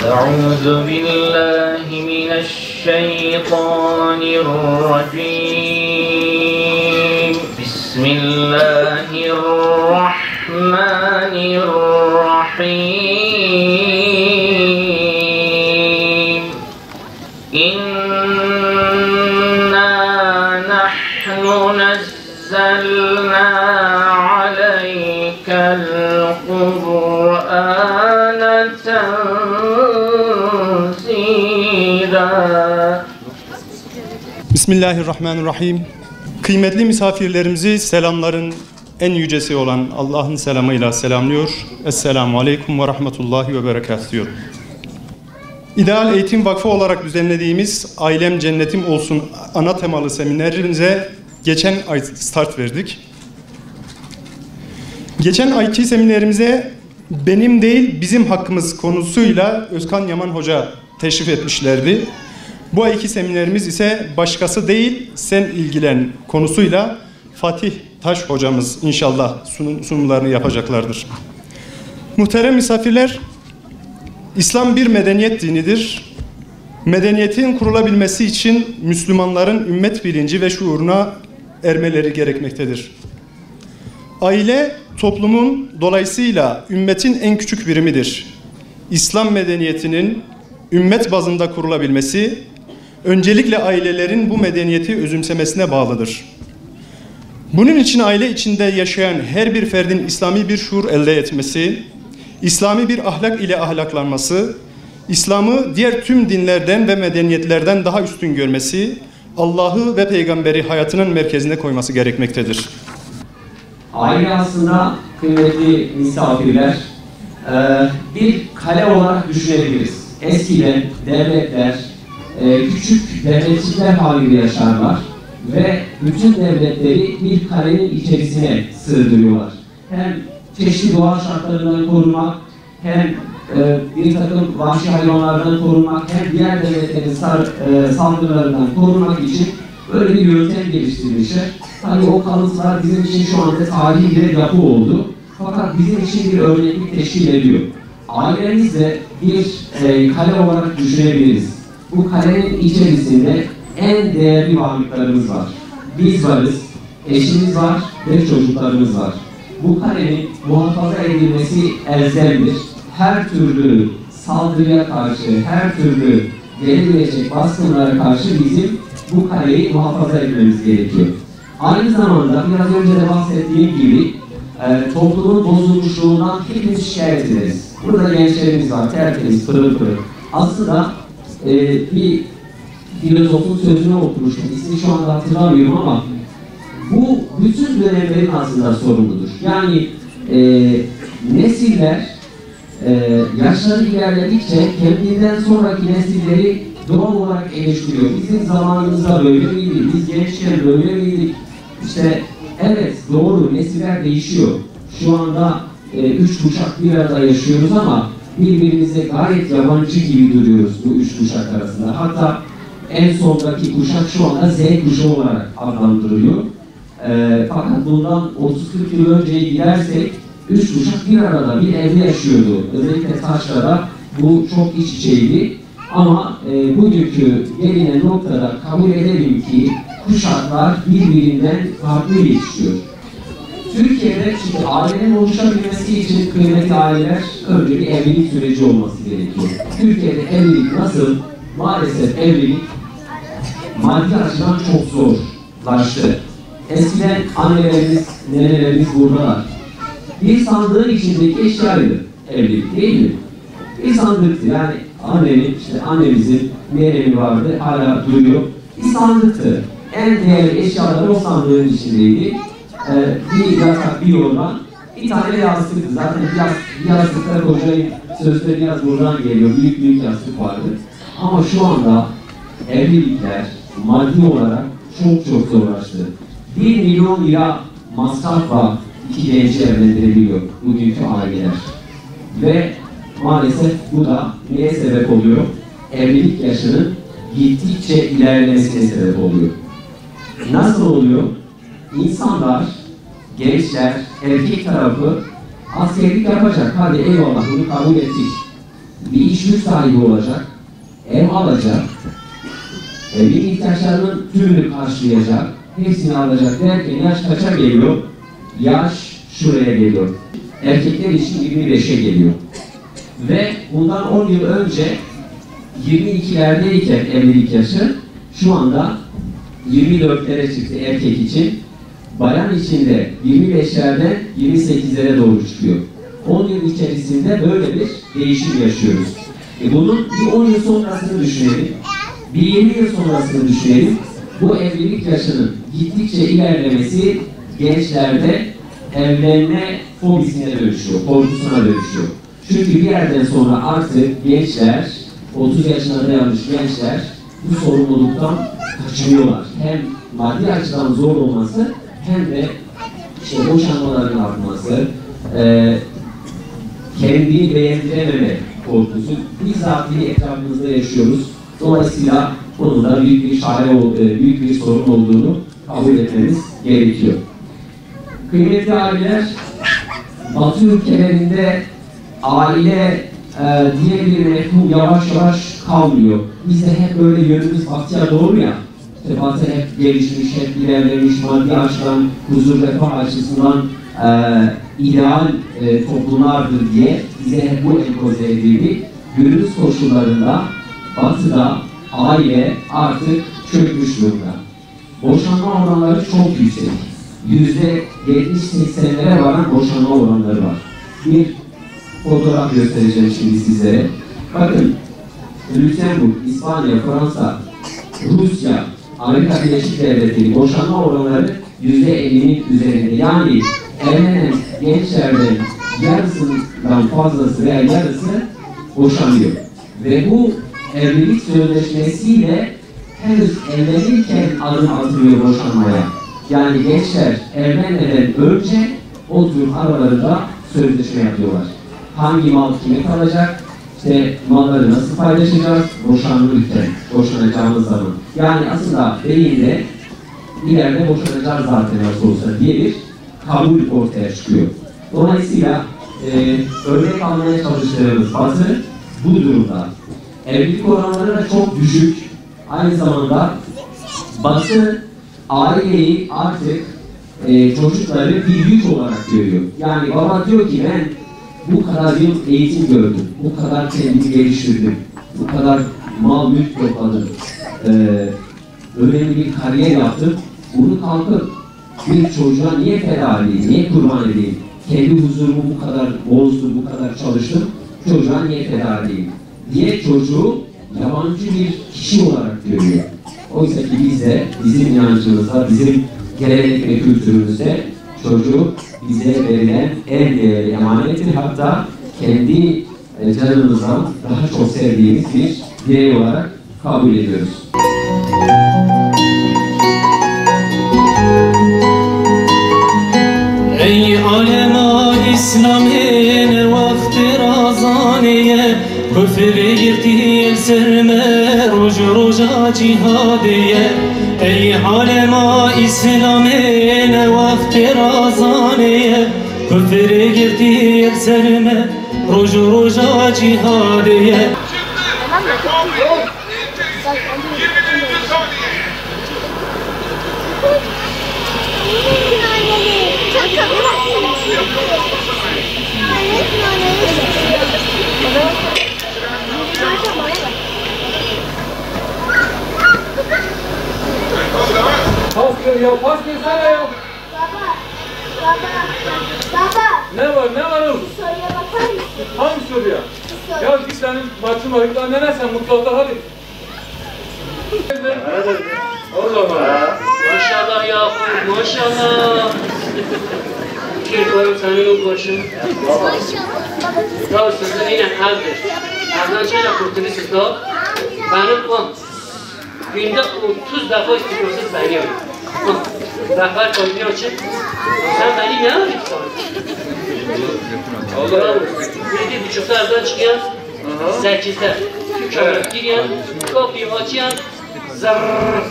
أعوذ بالله من الشيطان الرجيم بسم الله الرحمن الرحيم إنا نحن نزلنا عليك القرآن تنزيلا. Bismillahirrahmanirrahim. Kıymetli misafirlerimizi selamların en yücesi olan Allah'ın selamıyla selamlıyor. Esselamu Aleyküm ve Rahmetullahi ve Berekatuhu diyorum. İdeal Eğitim Vakfı olarak düzenlediğimiz Ailem Cennetim Olsun ana temalı seminerimize geçen ay start verdik. Geçen ayki seminerimize benim değil bizim hakkımız konusuyla Özkan Yaman Hoca teşrif etmişlerdi. Bu ayki seminerimiz ise başkası değil sen ilgilen konusuyla Fatih Taş hocamız inşallah sunumlarını yapacaklardır. Muhterem misafirler, İslam bir medeniyet dinidir. Medeniyetin kurulabilmesi için Müslümanların ümmet bilinci ve şuuruna ermeleri gerekmektedir. Aile toplumun dolayısıyla ümmetin en küçük birimidir. İslam medeniyetinin ümmet bazında kurulabilmesi, öncelikle ailelerin bu medeniyeti özümsemesine bağlıdır. Bunun için aile içinde yaşayan her bir ferdin İslami bir şuur elde etmesi, İslami bir ahlak ile ahlaklanması, İslam'ı diğer tüm dinlerden ve medeniyetlerden daha üstün görmesi, Allah'ı ve peygamberi hayatının merkezine koyması gerekmektedir. Aile aslında kıymetli misafirler bir kale olarak düşünebiliriz. Eskiden devletler küçük devletçikler halinde yaşarlar ve bütün devletleri bir kalenin içerisine sığdırıyorlar. Hem çeşitli doğal şartlarından korunmak, hem bir takım vahşi hayvanlardan korunmak, hem diğer devletlerin saldırılarından korunmak için böyle bir yöntem geliştirmişler. Tabii o kalıntılar bizim için şu anda tarihi bir yapı oldu. Fakat bizim için bir örneklik teşkil ediyor. Ailemiz de bir kale olarak düşünebiliriz. Bu kalenin içerisinde en değerli varlıklarımız var. Biz varız, eşimiz var ve çocuklarımız var. Bu kalenin muhafaza edilmesi elzemdir. Her türlü saldırıya karşı, her türlü gelebilecek baskınlara karşı bizim bu kaleyi muhafaza etmemiz gerekiyor. Aynı zamanda biraz önce de bahsettiğim gibi toplumun bozulmuşluğundan hepimiz şikayet ederiz. Burada gençlerimiz var, tertemiz, pırıl pırıl. Aslında bir filozofun sözünü okumuştum, ismini şu anda hatırlamıyorum ama bu bütün dönemlerin aslında sorumludur. Yani nesiller yaşları ilerledikçe kendinden sonraki nesilleri doğal olarak eleştiriyor. Bizim zamanımızda böyle miydi? Biz gençken böyle miydik? İşte evet doğru, nesiller değişiyor. Şu anda 3 kuşak bir arada yaşıyoruz ama birbirimize gayet yabancı gibi duruyoruz bu 3 kuşak arasında. Hatta en sondaki kuşak şu anda Z kuşağı olarak adlandırılıyor. Fakat bundan 30-40 yıl önceye gidersek 3 kuşak bir arada bir evde yaşıyordu. Özellikle Taşra'da bu çok iç içeydi. Ama bugünkü gelinen noktada kabul edelim ki kuşaklar birbirinden farklı yetişiyor. Türkiye'de şimdi ailenin oluşabilmesi için kıymetli aileler önce bir evlilik süreci olması gerekiyor. Türkiye'de evlilik nasıl? Maalesef evlilik maddi açıdan çok zorlaştı. Eskiden annelerimiz, nenelerimiz buradalar. Bir sandığın içindeki eşyaydı evlilik değil mi? Bir sandıktı yani annemizin neremi vardı, hala duruyor. Bir sandıktı. En değerli eşyaları o sandığın içindeydi. Bir yatak, bir yorgan, bir tane yastıktı. Zaten yastıklar hocayın sözleri biraz buradan geliyor. Büyük yastık vardı. Ama şu anda evlilikler maddi olarak çok zorlaştı. 1 milyon lira masrafla 2 genci evlendirebiliyor bugünkü aileler. Ve maalesef bu da neye sebep oluyor? Evlilik yaşının gittikçe ilerlemesine sebep oluyor. Nasıl oluyor? İnsanlar, gençler, erkek tarafı askerlik yapacak. Hadi eyvallah bunu kabul ettik. bir iş güç sahibi olacak, ev alacak, evin ihtiyaçlarının tümünü karşılayacak, hepsini alacak derken yaş kaça geliyor? Yaş şuraya geliyor. Erkekler için 25'e geliyor. Ve bundan 10 yıl önce 22'lerdeyken evlilik yaşı şu anda 24'lere çıktı erkek için. Bayan için de 25'lerden 28'lere doğru çıkıyor. 10 yıl içerisinde böyle bir değişim yaşıyoruz. Bunun bir 10 yıl sonrasını düşünelim. Bir 20 yıl sonrasını düşünelim. Bu evlilik yaşının gittikçe ilerlemesi gençlerde evlenme fobisine dönüşüyor, korkusuna dönüşüyor. Çünkü bir yerden sonra artık gençler, 30 yaşına dayanmış gençler bu sorumluluktan kaçınıyorlar. Hem maddi açıdan zor olması hem de işte boşanmaların artması, kendini beğendirememe korkusu bizatihi etrafımızda yaşıyoruz. Dolayısıyla bunun da büyük bir sorun olduğunu kabul etmemiz gerekiyor. Kıymetli aileler, Batı ülkelerinde aile diye bir mefhum yavaş yavaş kalmıyor. Bizde hep böyle yönümüz batıya doğru ya. İşte Batı hep gelişmiş, hep ilerlemiş, maddi açıdan, huzur refah açısından ideal toplumlardır diye bize hep bu empoze edildi. Günümüz koşullarında Batı'da aile artık çökmüş durumda. Boşanma oranları çok yüksek. %70-80'lere varan boşanma oranları var. Bir fotoğraf göstereceğim şimdi sizlere. Bakın, Lüksemburg, İspanya, Fransa, Rusya, Amerika Birleşik Devletleri boşanma oranları %50'nin üzerinde. Yani evlenen gençlerden yarısından fazlası veya yarısı boşanıyor. Ve bu evlilik sözleşmesiyle henüz evlenirken adım atılıyor boşanmaya. Yani gençler evlenmeden önce o tür aralarında sözleşme yapıyorlar. Hangi mal kime kalacak, işte malları nasıl paylaşacağız, boşanırken, boşanacağımız zaman. Yani aslında beyinde ileride boşanacağız zaten nasıl olsa diye bir kabul ortaya çıkıyor. Dolayısıyla örnek almaya çalıştığımız Batı bu durumda. Evlilik oranları da çok düşük. Aynı zamanda Batı aileyi artık çocukları bir yük olarak görüyor. Yani baba diyor ki ben bu kadar yıl eğitim gördüm, bu kadar kendimi geliştirdim, bu kadar mal mülk topladım, önemli bir kariyer yaptım. Bunu kalkıp bir çocuğa niye feda edeyim, niye kurban edeyim? Kendi huzurumu bu kadar bozdum, bu kadar çalıştım, çocuğa niye feda edeyim? Diye çocuğu yabancı bir kişi olarak görüyor. Oysa ki bizde, bizim inancımızda, bizim gelenek ve kültürümüzde çocuk bize verilen en değerli emanettir. Hatta kendi canımızdan daha çok sevdiğimiz bir birey olarak kabul ediyoruz. Ey alema İslam'ın vakti razaniye küfür girdi serme roca cihadiye Ey alema İslam'ın vakti razaniye küfür girdi serme roca cihadiye Pas ver ya, pas versene ya. Baba. Ne var oğlum? Soruya bakar mısın? Hangi soruya? Ya git senin maçın var, git annene sen mutfakta hadi. Allah Allah. Maşallah Yakup, maşallah. Kirkoyum senin o başın. Ya sizin yine haldir. Erden şöyle kurtuluşuz da. Benim o günde 30 defa istikrosuz veriyorum. Rehber koyduğu için sen beni ne arıyorsun? Allah. 7.30'da evden çıkıyor. 8'de. Kömür giriyor. Kapıyı açıyor. Zırrrr.